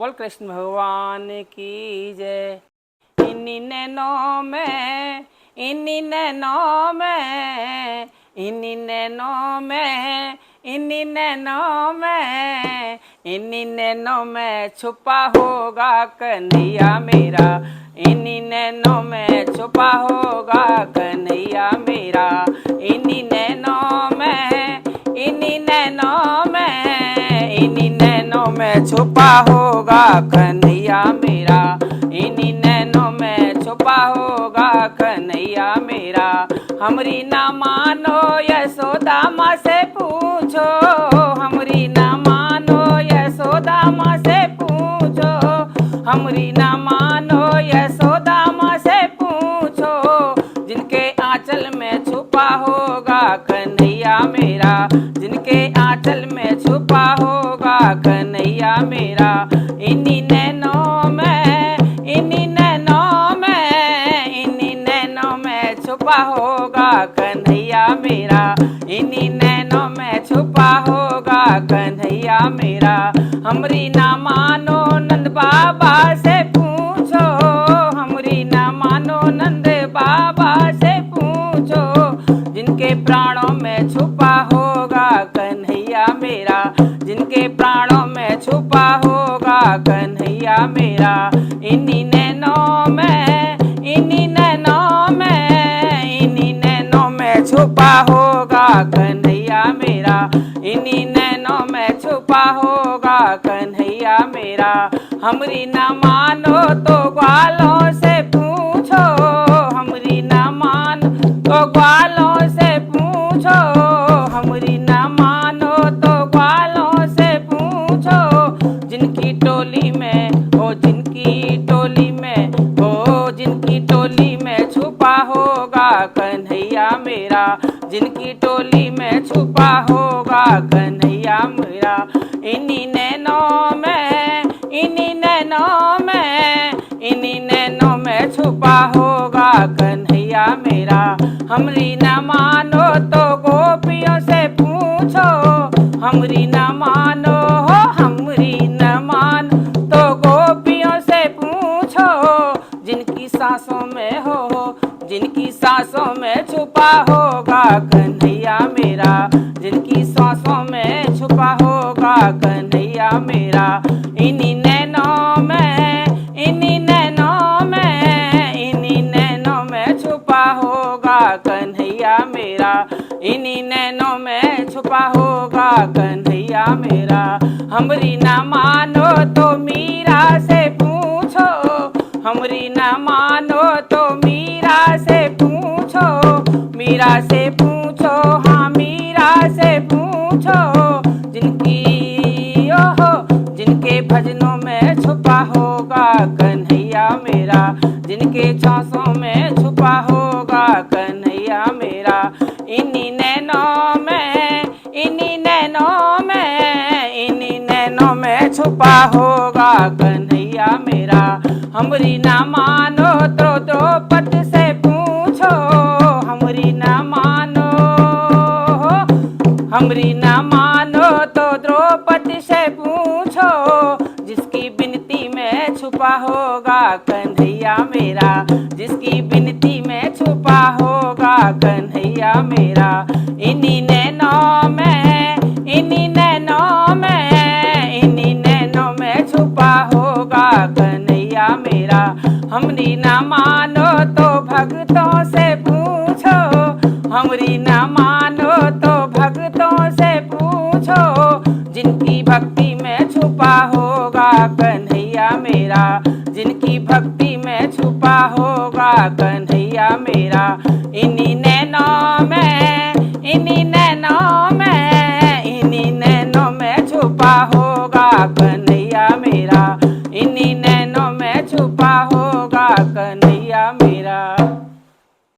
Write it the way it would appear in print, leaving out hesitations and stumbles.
बोल कृष्ण भगवान की जय। इन्हीं नैनों में, इन्हीं नैनों में, इन्हीं नैनों में, इन्हीं नैनों में, इन्हीं नैनों में छुपा होगा कन्हैया मेरा। इन्हीं नैनों में छुपा होगा कन्हैया मेरा। इन्हीं नैनों में, इन्हीं नैनों में, इन्हीं नैनों में छुपा होगा कन्हैया मेरा। इन्हीं नैनों में छुपा होगा कन्हैया मेरा। हमरी ना मानो यशोदा माँ से पूछो, हमरी ना मानो यशोदा माँ से पूछो, हमरी ना मानो यशोदा माँ से पूछो। जिनके आंचल में छुपा होगा कन्हैया मेरा, जिनके आंचल में छुपा होगा कन्हैया मेरा। इन्हीं नैनों में, इन्हीं नैनों में, इन्हीं नैनों में छुपा होगा कन्हैया मेरा। इन्हीं नैनों में छुपा होगा कन्हैया मेरा। हमरी ना मानो नंद बाबा से पूछो, हमरी ना मानो नंद बाबा से पूछो। जिनके प्राणों में छुपा होगा कन्हैया मेरा, जिनके प्राणों में छुपा होगा कन्हैया मेरा। इन्हीं नैनों में, इन्हीं नैनों में, इन्हीं नैनों में छुपा होगा कन्हैया मेरा। इन्हीं नैनों में छुपा होगा कन्हैया मेरा। हमरी ना मानो तो ग्वालों से पूछो, हमरी ना मानो तो ग्वालों से पूछो, हमरी ना मानो तो ग्वालों से पूछो। जिनकी टोली में हो, जिनकी टोली में हो, जिनकी टोली में छुपा होगा कन्हैया मेरा, जिनकी टोली में छुपा होगा कन्हैया मेरा। इन्हीं नैनों में, इन्हीं नैनों में, इन्हीं नैनों में छुपा होगा कन्हैया मेरा। हमरी ना मानो तो गोपियों से पूछो, हमरी ना मानो हो, हमरी ना मानो तो गोपियों से पूछो। जिनकी सांसों में हो, जिनकी सांसों में छुपा होगा कन्हैया मेरा, जिनकी सांसों में छुपा होगा कन्हैया मेरा। इन्हीं नैनों में, इन्हीं नैनों में, इन्हीं नैनों में छुपा होगा कन्हैया मेरा। इन्हीं नैनों में छुपा होगा कन्हैया मेरा। हमरी ना मानो तो मीरा से पूछो, हमरी ना मानो तो मीरा से पूछो, मीरा से पूछो, हाँ मीरा से पूछो। जिनकी ओहो, जिनके भजनों में छुपा होगा कन्हैया मेरा, जिनके छासों में छुपा होगा कन्हैया मेरा। इन्हीं नैनों में, इन्हीं नैनों में, इन्हीं नैनों में छुपा होगा कन्हैया मेरा। हमरी ना मानो तो द्रौपदी से पूछो, हमरी ना मानो, हमरी ना मानो तो द्रौपदी से पूछो। जिसकी विनती में छुपा होगा कन्हैया मेरा, जिसकी विनती में छुपा होगा कन्हैया मेरा। इन्हीं नैनों में, इन्हीं नैनों में, इन्हीं नैनों में छुपा होगा कन्हैया मेरा। हमरी ना मानो तो भक्तों से पूछो, हमरी ना मानो तो भक्तों से पूछो। जिनकी भक्ति में छुपा होगा कन्हैया मेरा, जिनकी भक्ति में छुपा होगा कन्हैया मेरा। इन्हीं नैनों में, इन्हीं